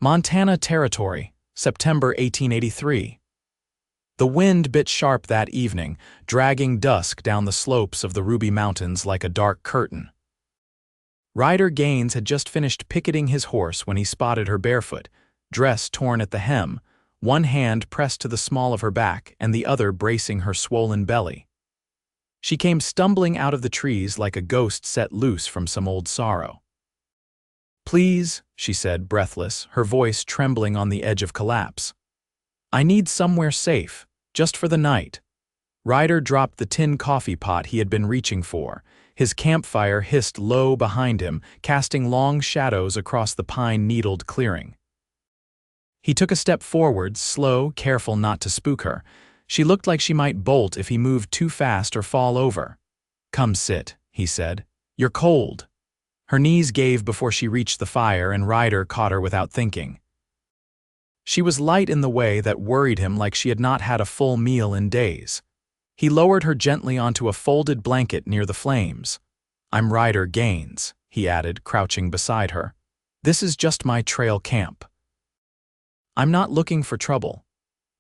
Montana Territory, September 1883. The wind bit sharp that evening, dragging dusk down the slopes of the Ruby Mountains like a dark curtain. Ryder Gaines had just finished picketing his horse when he spotted her barefoot, dress torn at the hem, one hand pressed to the small of her back and the other bracing her swollen belly. She came stumbling out of the trees like a ghost set loose from some old sorrow. "Please," she said, breathless, her voice trembling on the edge of collapse. "I need somewhere safe, just for the night." Ryder dropped the tin coffee pot he had been reaching for. His campfire hissed low behind him, casting long shadows across the pine-needled clearing. He took a step forward, slow, careful not to spook her. She looked like she might bolt if he moved too fast or fall over. "Come sit," he said. "You're cold." Her knees gave before she reached the fire, and Ryder caught her without thinking. She was light in the way that worried him, like she had not had a full meal in days. He lowered her gently onto a folded blanket near the flames. "I'm Ryder Gaines," he added, crouching beside her. "This is just my trail camp." "I'm not looking for trouble."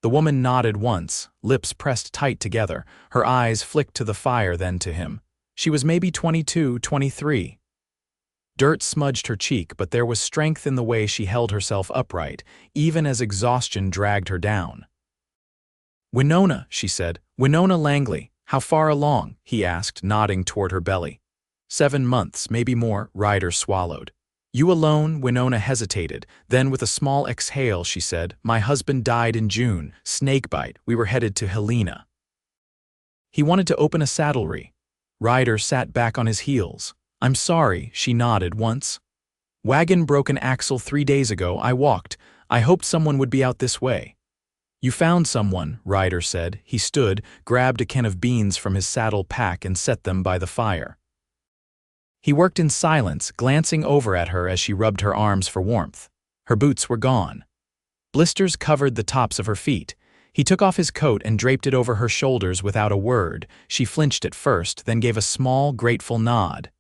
The woman nodded once, lips pressed tight together, her eyes flicked to the fire, then to him. She was maybe 22, 23. Dirt smudged her cheek, but there was strength in the way she held herself upright, even as exhaustion dragged her down. "Winona," she said. "Winona Langley. How far along?" he asked, nodding toward her belly. 7 months, maybe more," Ryder swallowed. "You alone?" Winona hesitated. Then with a small exhale she said, "My husband died in June. Snakebite. We were headed to Helena." He wanted to open a saddlery. Ryder sat back on his heels. "I'm sorry," she nodded once. "Wagon broke an axle 3 days ago. I walked. I hoped someone would be out this way." "You found someone," Ryder said. He stood, grabbed a can of beans from his saddle pack and set them by the fire. He worked in silence, glancing over at her as she rubbed her arms for warmth. Her boots were gone. Blisters covered the tops of her feet. He took off his coat and draped it over her shoulders without a word. She flinched at first, then gave a small, grateful nod.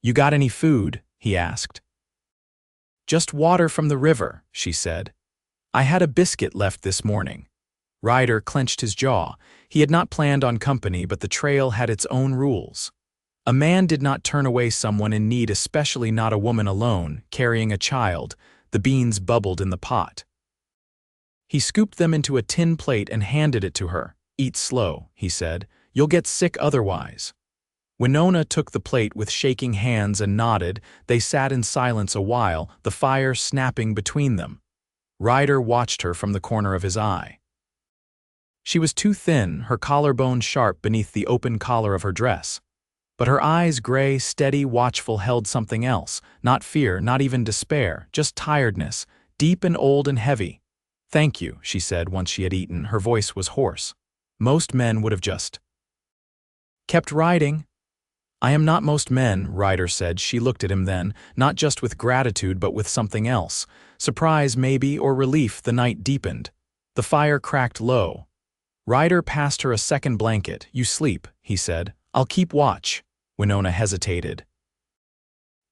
"You got any food?" he asked. "Just water from the river," she said. "I had a biscuit left this morning." Ryder clenched his jaw. He had not planned on company, but the trail had its own rules. A man did not turn away someone in need, especially not a woman alone, carrying a child. The beans bubbled in the pot. He scooped them into a tin plate and handed it to her. "Eat slow," he said. "You'll get sick otherwise." Winona took the plate with shaking hands and nodded. They sat in silence a while, the fire snapping between them. Ryder watched her from the corner of his eye. She was too thin, her collarbone sharp beneath the open collar of her dress. But her eyes, gray, steady, watchful, held something else. Not fear, not even despair, just tiredness, deep and old and heavy. "Thank you," she said once she had eaten. Her voice was hoarse. "Most men would have just kept riding." "I am not most men," Ryder said. She looked at him then, not just with gratitude but with something else. Surprise maybe, or relief. The night deepened. The fire cracked low. Ryder passed her a second blanket. "You sleep," he said. "I'll keep watch." Winona hesitated.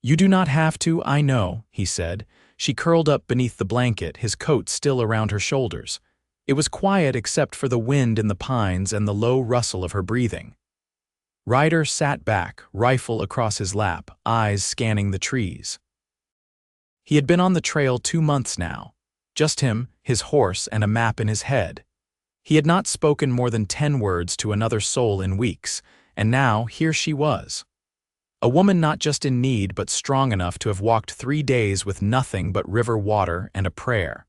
"You do not have to, I know," he said. She curled up beneath the blanket, his coat still around her shoulders. It was quiet except for the wind in the pines and the low rustle of her breathing. Ryder sat back, rifle across his lap, eyes scanning the trees. He had been on the trail 2 months now. Just him, his horse, and a map in his head. He had not spoken more than 10 words to another soul in weeks, and now here she was. A woman not just in need but strong enough to have walked 3 days with nothing but river water and a prayer.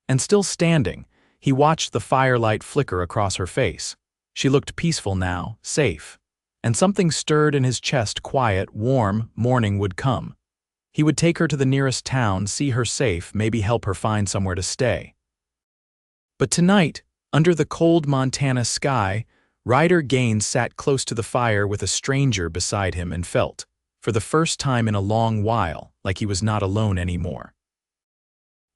And still standing, he watched the firelight flicker across her face. She looked peaceful now, safe. And something stirred in his chest, quiet, warm. Morning would come. He would take her to the nearest town, see her safe, maybe help her find somewhere to stay. But tonight, under the cold Montana sky, Ryder Gaines sat close to the fire with a stranger beside him and felt, for the first time in a long while, like he was not alone anymore.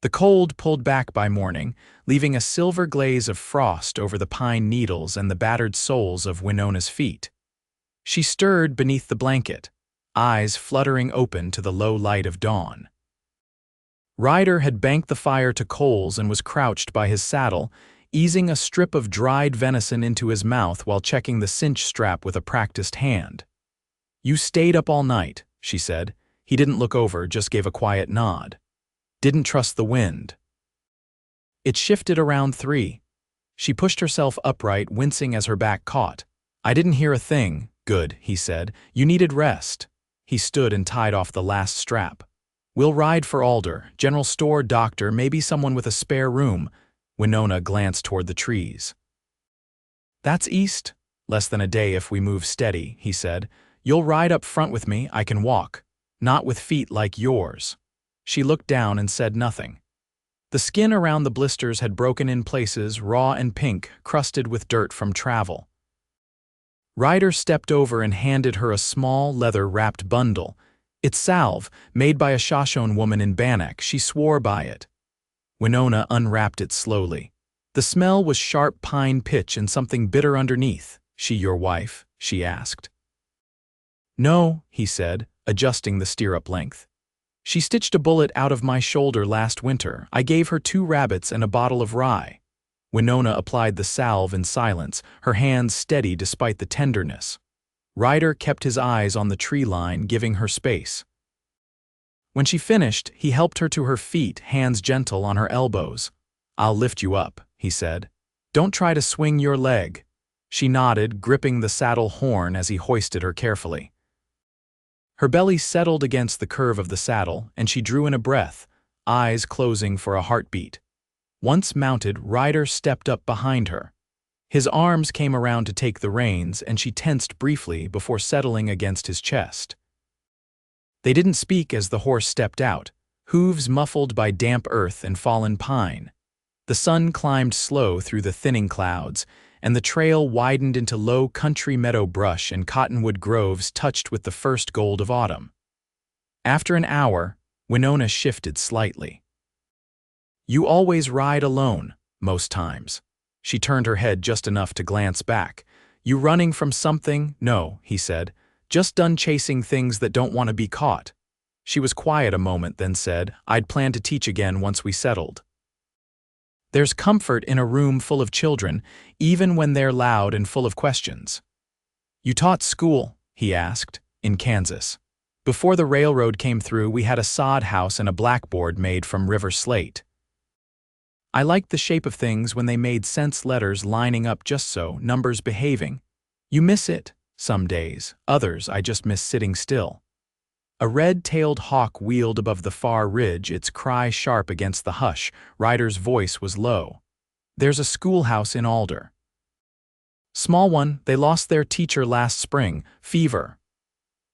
The cold pulled back by morning, leaving a silver glaze of frost over the pine needles and the battered soles of Winona's feet. She stirred beneath the blanket, eyes fluttering open to the low light of dawn. Ryder had banked the fire to coals and was crouched by his saddle, easing a strip of dried venison into his mouth while checking the cinch strap with a practiced hand. "You stayed up all night," she said. He didn't look over, just gave a quiet nod. "Didn't trust the wind." It shifted around 3. She pushed herself upright, wincing as her back caught. "I didn't hear a thing." "Good," he said. "You needed rest." He stood and tied off the last strap. "We'll ride for Alder, general store, doctor, maybe someone with a spare room." Winona glanced toward the trees. "That's east. Less than a day if we move steady," he said. "You'll ride up front with me, I can walk. Not with feet like yours." She looked down and said nothing. The skin around the blisters had broken in places, raw and pink, crusted with dirt from travel. Ryder stepped over and handed her a small, leather-wrapped bundle. "It's salve, made by a Shoshone woman in Bannack. She swore by it." Winona unwrapped it slowly. The smell was sharp pine pitch and something bitter underneath. "She your wife?" she asked. "No," he said, adjusting the stirrup length. "She stitched a bullet out of my shoulder last winter. I gave her 2 rabbits and a bottle of rye." Winona applied the salve in silence, her hands steady despite the tenderness. Ryder kept his eyes on the tree line, giving her space. When she finished, he helped her to her feet, hands gentle on her elbows. "I'll lift you up," he said. "Don't try to swing your leg." She nodded, gripping the saddle horn as he hoisted her carefully. Her belly settled against the curve of the saddle, and she drew in a breath, eyes closing for a heartbeat. Once mounted, Ryder stepped up behind her. His arms came around to take the reins, and she tensed briefly before settling against his chest. They didn't speak as the horse stepped out, hooves muffled by damp earth and fallen pine. The sun climbed slow through the thinning clouds, and the trail widened into low country meadow brush and cottonwood groves touched with the first gold of autumn. After an hour, Winona shifted slightly. "You always ride alone, most times." She turned her head just enough to glance back. "You running from something?" "No," he said. "Just done chasing things that don't want to be caught." She was quiet a moment, then said, "I'd plan to teach again once we settled." There's comfort in a room full of children, even when they're loud and full of questions. "You taught school?" he asked, "in Kansas. Before the railroad came through, we had a sod house and a blackboard made from river slate. I liked the shape of things when they made sense, letters lining up just so, numbers behaving. You miss it, some days. Others, I just miss sitting still." A red-tailed hawk wheeled above the far ridge, its cry sharp against the hush. Ryder's voice was low. "There's a schoolhouse in Alder. Small one, they lost their teacher last spring, fever."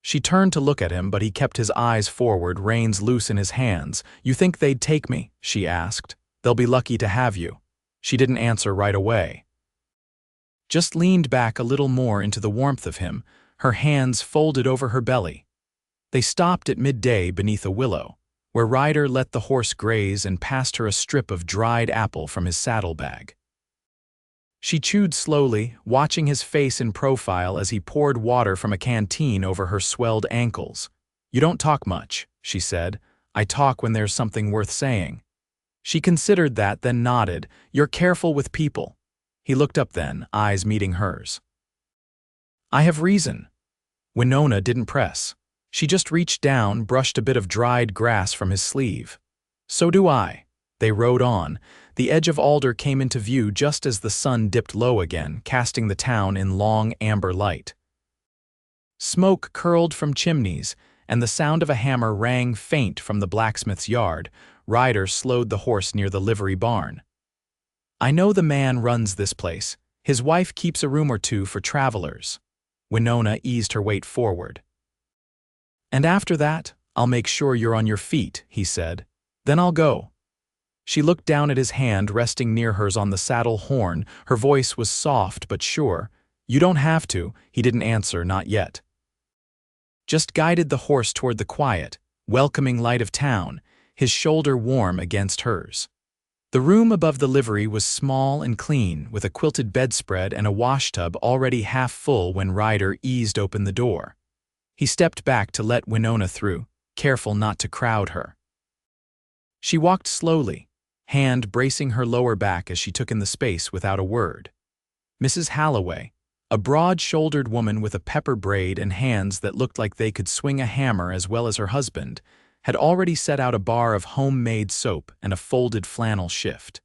She turned to look at him, but he kept his eyes forward, reins loose in his hands. "You think they'd take me?" she asked. "They'll be lucky to have you." She didn't answer right away. Just leaned back a little more into the warmth of him, her hands folded over her belly. They stopped at midday beneath a willow, where Ryder let the horse graze and passed her a strip of dried apple from his saddlebag. She chewed slowly, watching his face in profile as he poured water from a canteen over her swelled ankles. "You don't talk much," she said. "I talk when there's something worth saying." She considered that, then nodded. "You're careful with people." He looked up then, eyes meeting hers. "I have reason." Winona didn't press. She just reached down, brushed a bit of dried grass from his sleeve. "So do I." They rode on. The edge of Alder came into view just as the sun dipped low again, casting the town in long amber light. Smoke curled from chimneys, and the sound of a hammer rang faint from the blacksmith's yard. Ryder slowed the horse near the livery barn. "I know the man runs this place. His wife keeps a room or 2 for travelers." Winona eased her weight forward. "And after that, I'll make sure you're on your feet," he said. "Then I'll go." She looked down at his hand resting near hers on the saddle horn. Her voice was soft but sure. "You don't have to." He didn't answer, not yet. Just guided the horse toward the quiet, welcoming light of town, his shoulder warm against hers. The room above the livery was small and clean, with a quilted bedspread and a washtub already half full when Ryder eased open the door. He stepped back to let Winona through, careful not to crowd her. She walked slowly, hand bracing her lower back as she took in the space without a word. Mrs. Halloway, a broad-shouldered woman with a pepper braid and hands that looked like they could swing a hammer as well as her husband, had already set out a bar of homemade soap and a folded flannel shift.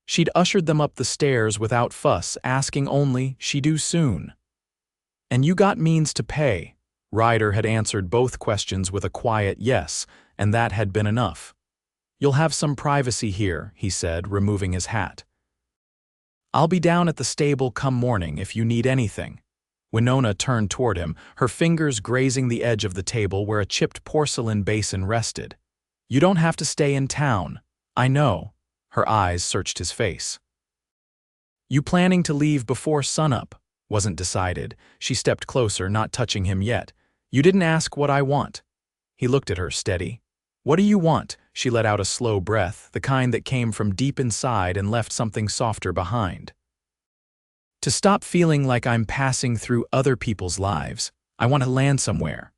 She'd ushered them up the stairs without fuss, asking only, "She do soon?" "And you got means to pay?" Ryder had answered both questions with a quiet yes, and that had been enough. "You'll have some privacy here," he said, removing his hat. "I'll be down at the stable come morning if you need anything." Winona turned toward him, her fingers grazing the edge of the table where a chipped porcelain basin rested. "You don't have to stay in town. I know." Her eyes searched his face. "You planning to leave before sunup?" Wasn't decided. She stepped closer, not touching him yet. "You didn't ask what I want." He looked at her, steady. "What do you want?" She let out a slow breath, the kind that came from deep inside and left something softer behind. "To stop feeling like I'm passing through other people's lives. I want to land somewhere."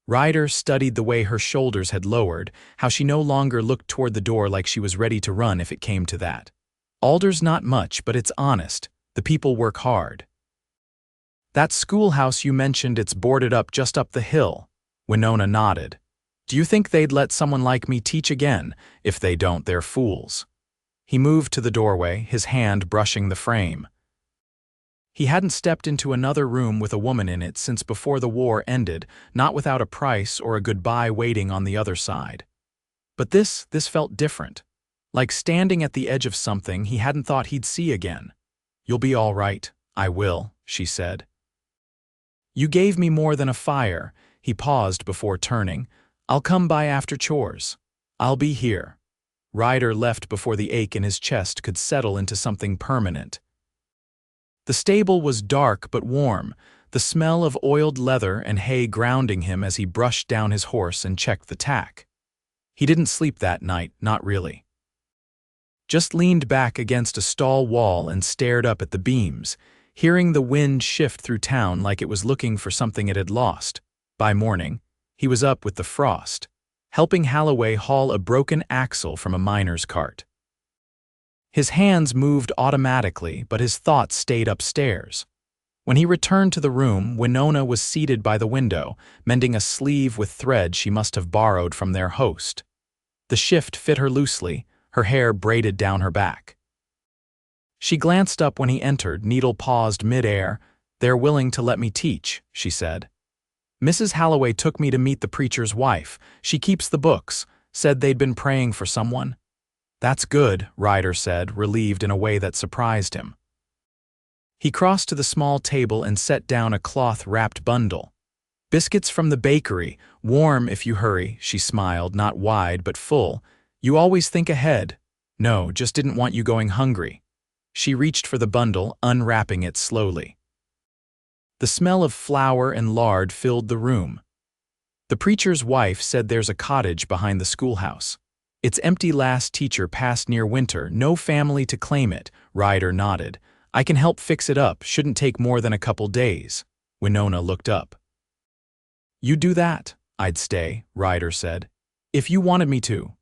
Ryder studied the way her shoulders had lowered, how she no longer looked toward the door like she was ready to run if it came to that. "Alder's not much, but it's honest. The people work hard." "That schoolhouse you mentioned, it's boarded up just up the hill." Winona nodded. "Do you think they'd let someone like me teach again? If they don't, they're fools." He moved to the doorway, his hand brushing the frame. He hadn't stepped into another room with a woman in it since before the war ended, not without a price or a goodbye waiting on the other side. But this felt different. Like standing at the edge of something he hadn't thought he'd see again. "You'll be all right." "I will," she said. "You gave me more than a fire." He paused before turning. "I'll come by after chores. I'll be here." Ryder left before the ache in his chest could settle into something permanent. The stable was dark but warm, the smell of oiled leather and hay grounding him as he brushed down his horse and checked the tack. He didn't sleep that night, not really. Just leaned back against a stall wall and stared up at the beams, hearing the wind shift through town like it was looking for something it had lost. By morning, he was up with the frost, helping Halloway haul a broken axle from a miner's cart. His hands moved automatically, but his thoughts stayed upstairs. When he returned to the room, Winona was seated by the window, mending a sleeve with thread she must have borrowed from their host. The shift fit her loosely, her hair braided down her back. She glanced up when he entered, needle paused mid-air. "They're willing to let me teach," she said. "Mrs. Halloway took me to meet the preacher's wife. She keeps the books, said they'd been praying for someone." "That's good," Ryder said, relieved in a way that surprised him. He crossed to the small table and set down a cloth-wrapped bundle. "Biscuits from the bakery, warm if you hurry," she smiled, not wide but full. "You always think ahead." "No, just didn't want you going hungry." She reached for the bundle, unwrapping it slowly. The smell of flour and lard filled the room. "The preacher's wife said there's a cottage behind the schoolhouse. It's empty, last teacher passed near winter, no family to claim it." Ryder nodded. "I can help fix it up, shouldn't take more than a couple days." Winona looked up. "You do that?" "I'd stay," Ryder said. "If you wanted me to."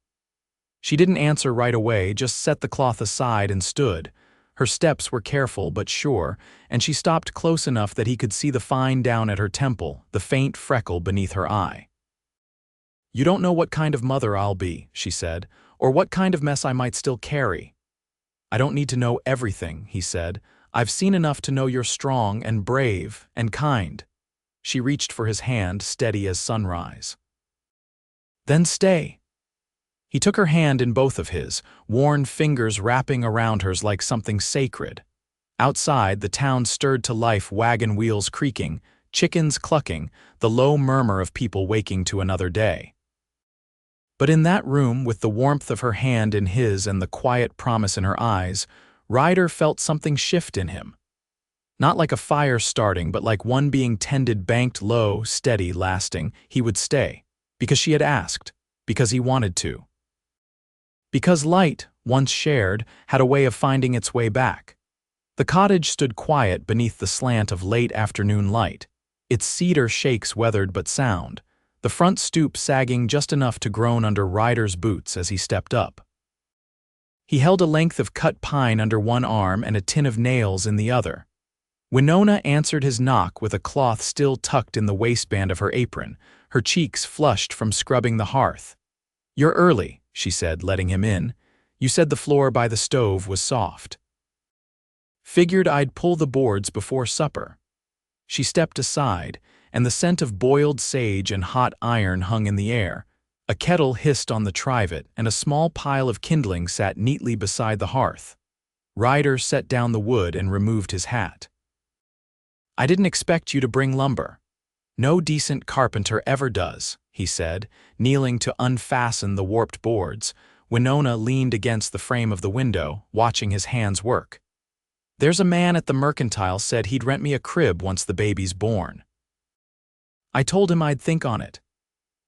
She didn't answer right away, just set the cloth aside and stood. Her steps were careful but sure, and she stopped close enough that he could see the fine down at her temple, the faint freckle beneath her eye. "You don't know what kind of mother I'll be," she said, "or what kind of mess I might still carry." "I don't need to know everything," he said. "I've seen enough to know you're strong and brave and kind." She reached for his hand, steady as sunrise. "Then stay." He took her hand in both of his, worn fingers wrapping around hers like something sacred. Outside, the town stirred to life, wagon wheels creaking, chickens clucking, the low murmur of people waking to another day. But in that room, with the warmth of her hand in his and the quiet promise in her eyes, Ryder felt something shift in him. Not like a fire starting, but like one being tended, banked low, steady, lasting. He would stay. Because she had asked. Because he wanted to. Because light, once shared, had a way of finding its way back. The cottage stood quiet beneath the slant of late afternoon light, its cedar shakes weathered but sound. the front stoop sagging just enough to groan under Ryder's boots as he stepped up. He held a length of cut pine under one arm and a tin of nails in the other. Winona answered his knock with a cloth still tucked in the waistband of her apron, her cheeks flushed from scrubbing the hearth. "You're early," she said, letting him in. "You said the floor by the stove was soft." "Figured I'd pull the boards before supper." She stepped aside, and the scent of boiled sage and hot iron hung in the air. A kettle hissed on the trivet, and a small pile of kindling sat neatly beside the hearth. Ryder set down the wood and removed his hat. "I didn't expect you to bring lumber." "No decent carpenter ever does," he said, kneeling to unfasten the warped boards. Winona leaned against the frame of the window, watching his hands work. "There's a man at the mercantile said he'd rent me a crib once the baby's born. I told him I'd think on it."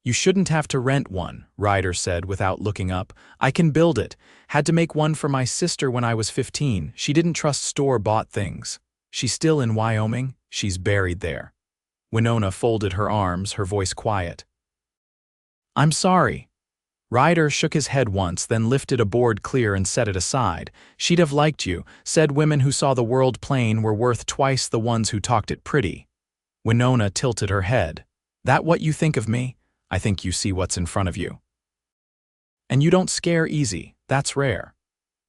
"You shouldn't have to rent one," Ryder said without looking up. "I can build it. Had to make one for my sister when I was 15. She didn't trust store-bought things. She's still in Wyoming. She's buried there." Winona folded her arms, her voice quiet. "I'm sorry." Ryder shook his head once, then lifted a board clear and set it aside. "She'd have liked you. Said women who saw the world plain were worth twice the ones who talked it pretty." Winona tilted her head. "That what you think of me? I think you see what's in front of you. And you don't scare easy. That's rare."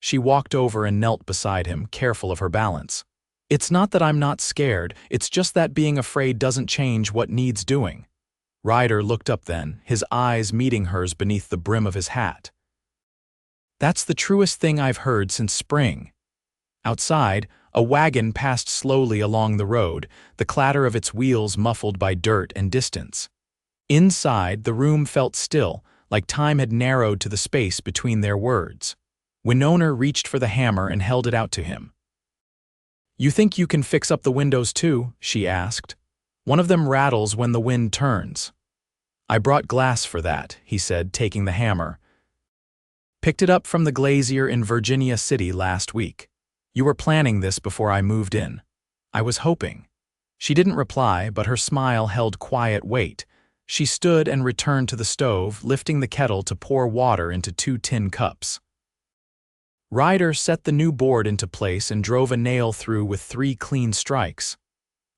She walked over and knelt beside him, careful of her balance. "It's not that I'm not scared, it's just that being afraid doesn't change what needs doing." Ryder looked up then, his eyes meeting hers beneath the brim of his hat. "That's the truest thing I've heard since spring." Outside, a wagon passed slowly along the road, the clatter of its wheels muffled by dirt and distance. Inside, the room felt still, like time had narrowed to the space between their words. Winona reached for the hammer and held it out to him. "You think you can fix up the windows too?" she asked. "One of them rattles when the wind turns." "I brought glass for that," he said, taking the hammer. "Picked it up from the glazier in Virginia City last week. You were planning this before I moved in." "I was hoping." She didn't reply, but her smile held quiet weight. She stood and returned to the stove, lifting the kettle to pour water into 2 tin cups. Ryder set the new board into place and drove a nail through with 3 clean strikes.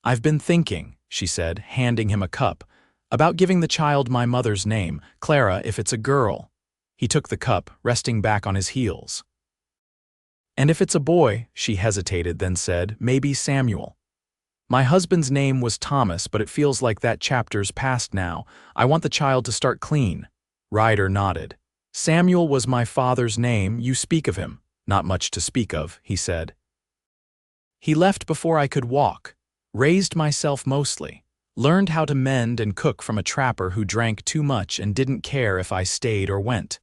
"I've been thinking," she said, handing him a cup, "about giving the child my mother's name, Clara, if it's a girl." He took the cup, resting back on his heels. "And if it's a boy," she hesitated, then said, "maybe Samuel. My husband's name was Thomas, but it feels like that chapter's past now. I want the child to start clean." Ryder nodded. "Samuel was my father's name. You speak of him." "Not much to speak of," he said. "He left before I could walk. Raised myself mostly. Learned how to mend and cook from a trapper who drank too much and didn't care if I stayed or went."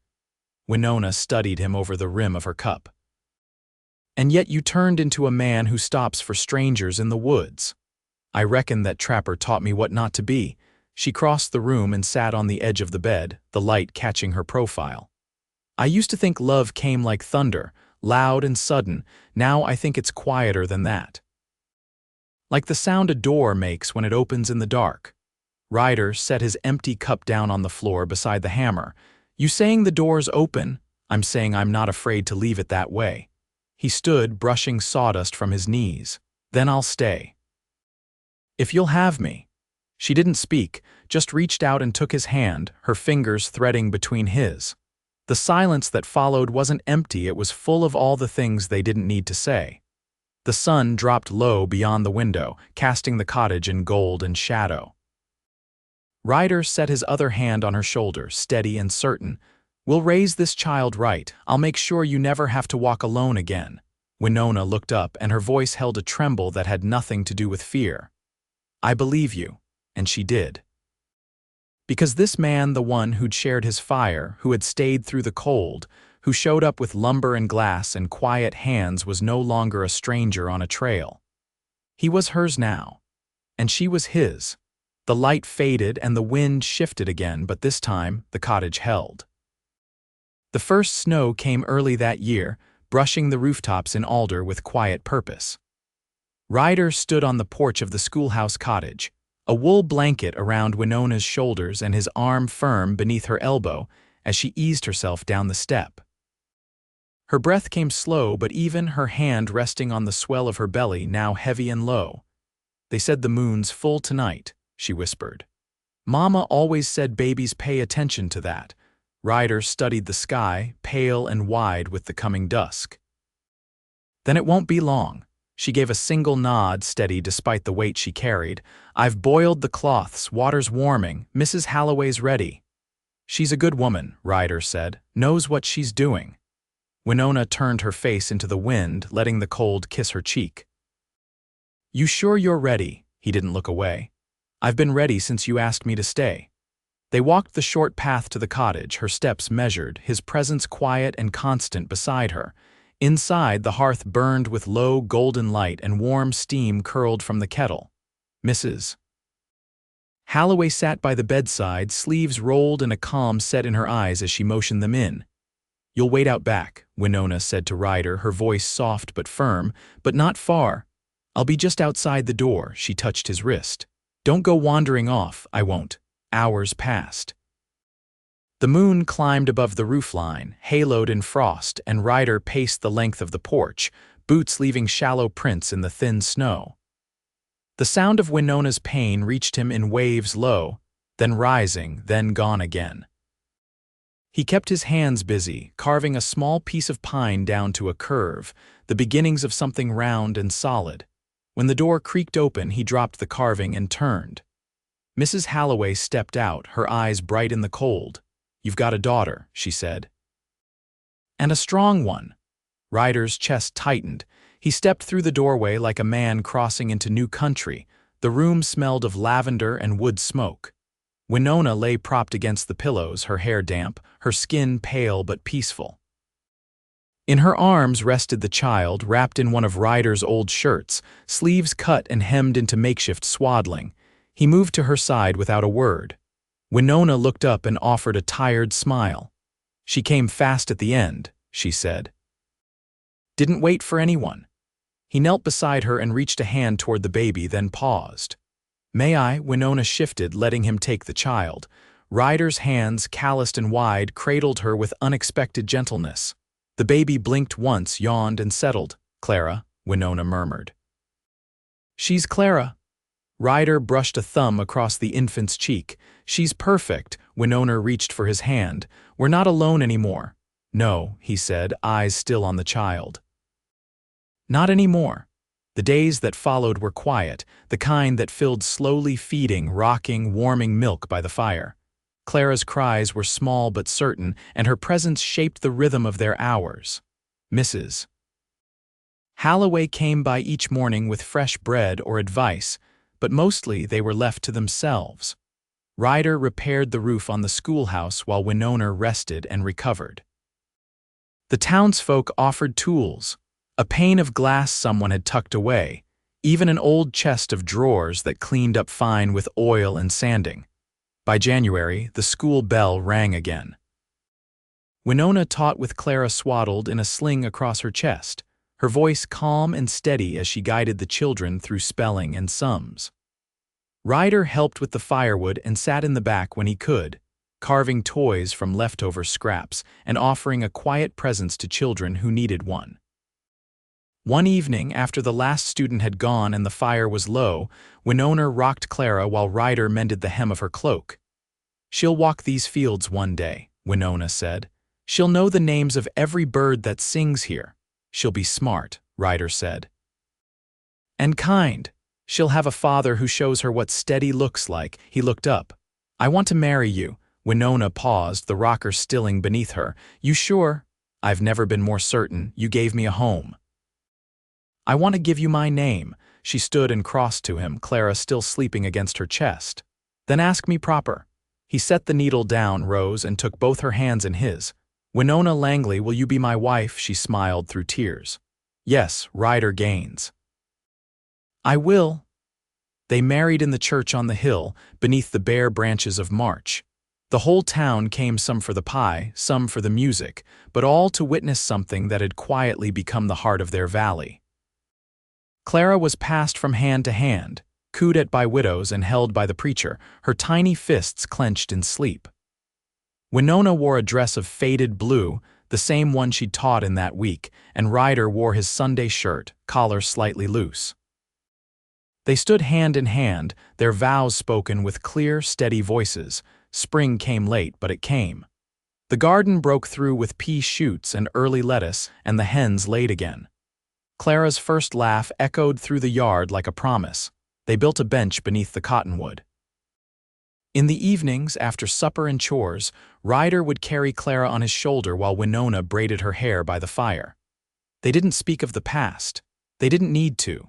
Winona studied him over the rim of her cup. "And yet you turned into a man who stops for strangers in the woods." "I reckon that trapper taught me what not to be." She crossed the room and sat on the edge of the bed, the light catching her profile. "I used to think love came like thunder, loud and sudden. Now I think it's quieter than that. Like the sound a door makes when it opens in the dark." Ryder set his empty cup down on the floor beside the hammer. "You saying the door's open? I'm saying I'm not afraid to leave it that way." He stood, brushing sawdust from his knees. "Then I'll stay. If you'll have me." She didn't speak, just reached out and took his hand, her fingers threading between his. The silence that followed wasn't empty, it was full of all the things they didn't need to say. The sun dropped low beyond the window, casting the cottage in gold and shadow. Ryder set his other hand on her shoulder, steady and certain. "We'll raise this child right. I'll make sure you never have to walk alone again." Winona looked up, and her voice held a tremble that had nothing to do with fear. "I believe you." And she did. Because this man, the one who'd shared his fire, who had stayed through the cold, who showed up with lumber and glass and quiet hands, was no longer a stranger on a trail. He was hers now. And she was his. The light faded and the wind shifted again, but this time the cottage held. The first snow came early that year, brushing the rooftops in Alder with quiet purpose. Ryder stood on the porch of the schoolhouse cottage. a wool blanket around Winona's shoulders and his arm firm beneath her elbow as she eased herself down the step. Her breath came slow but even, her hand resting on the swell of her belly, now heavy and low. "They said the moon's full tonight," she whispered. "Mama always said babies pay attention to that." Ryder studied the sky, pale and wide with the coming dusk. "Then it won't be long." She gave a single nod, steady despite the weight she carried. "I've boiled the cloths, water's warming, Mrs. Halloway's ready." "She's a good woman," Ryder said, "knows what she's doing." Winona turned her face into the wind, letting the cold kiss her cheek. "You sure you're ready?" He didn't look away. "I've been ready since you asked me to stay." They walked the short path to the cottage, her steps measured, his presence quiet and constant beside her. Inside, the hearth burned with low, golden light and warm steam curled from the kettle. Mrs. Halloway sat by the bedside, sleeves rolled and a calm set in her eyes as she motioned them in. "You'll wait out back," Winona said to Ryder, her voice soft but firm, "but not far." "I'll be just outside the door," she touched his wrist. "Don't go wandering off." "I won't." Hours passed. The moon climbed above the roofline, haloed in frost, and Ryder paced the length of the porch, boots leaving shallow prints in the thin snow. The sound of Winona's pain reached him in waves low, then rising, then gone again. He kept his hands busy, carving a small piece of pine down to a curve, the beginnings of something round and solid. When the door creaked open, he dropped the carving and turned. Mrs. Halloway stepped out, her eyes bright in the cold. "You've got a daughter," she said. "And a strong one." Ryder's chest tightened. He stepped through the doorway like a man crossing into new country. The room smelled of lavender and wood smoke. Winona lay propped against the pillows, her hair damp, her skin pale but peaceful. In her arms rested the child, wrapped in one of Ryder's old shirts, sleeves cut and hemmed into makeshift swaddling. He moved to her side without a word. Winona looked up and offered a tired smile. "She came fast at the end," she said. "Didn't wait for anyone." He knelt beside her and reached a hand toward the baby, then paused. "May I?" Winona shifted, letting him take the child. Ryder's hands, calloused and wide, cradled her with unexpected gentleness. The baby blinked once, yawned, and settled. "Clara," Winona murmured. "She's Clara." Ryder brushed a thumb across the infant's cheek. "She's perfect." Winona reached for his hand. "We're not alone anymore." "No," he said, eyes still on the child. "Not anymore." The days that followed were quiet, the kind that filled slowly feeding, rocking, warming milk by the fire. Clara's cries were small but certain, and her presence shaped the rhythm of their hours. Mrs. Halloway came by each morning with fresh bread or advice, but mostly they were left to themselves. Ryder repaired the roof on the schoolhouse while Winona rested and recovered. The townsfolk offered tools, a pane of glass someone had tucked away, even an old chest of drawers that cleaned up fine with oil and sanding. By January, the school bell rang again. Winona taught with Clara swaddled in a sling across her chest, her voice calm and steady as she guided the children through spelling and sums. Ryder helped with the firewood and sat in the back when he could, carving toys from leftover scraps and offering a quiet presence to children who needed one. One evening, after the last student had gone and the fire was low, Winona rocked Clara while Ryder mended the hem of her cloak. "She'll walk these fields one day," Winona said. "She'll know the names of every bird that sings here." "She'll be smart," Ryder said. "And kind. She'll have a father who shows her what steady looks like." He looked up. "I want to marry you." Winona paused, the rocker stilling beneath her. "You sure?" "I've never been more certain. You gave me a home." "I want to give you my name." She stood and crossed to him, Clara still sleeping against her chest. "Then ask me proper." He set the needle down, rose, and took both her hands in his. "Winona Langley, will you be my wife?" She smiled through tears. "Yes, Ryder Gaines." "I will." They married in the church on the hill, beneath the bare branches of March. The whole town came, some for the pie, some for the music, but all to witness something that had quietly become the heart of their valley. Clara was passed from hand to hand, cooed at by widows and held by the preacher, her tiny fists clenched in sleep. Winona wore a dress of faded blue, the same one she'd taught in that week, and Ryder wore his Sunday shirt, collar slightly loose. They stood hand in hand, their vows spoken with clear, steady voices. Spring came late, but it came. The garden broke through with pea shoots and early lettuce, and the hens laid again. Clara's first laugh echoed through the yard like a promise. They built a bench beneath the cottonwood. In the evenings, after supper and chores, Ryder would carry Clara on his shoulder while Winona braided her hair by the fire. They didn't speak of the past. They didn't need to.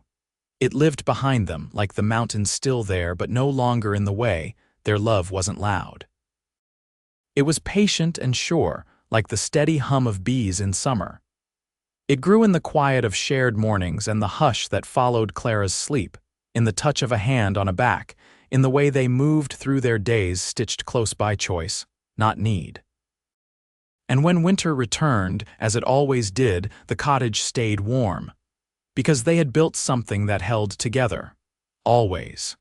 It lived behind them, like the mountains still there but no longer in the way. Their love wasn't loud. It was patient and sure, like the steady hum of bees in summer. It grew in the quiet of shared mornings and the hush that followed Clara's sleep, in the touch of a hand on a back, in the way they moved through their days stitched close by choice, not need. And when winter returned, as it always did, the cottage stayed warm, because they had built something that held together, always.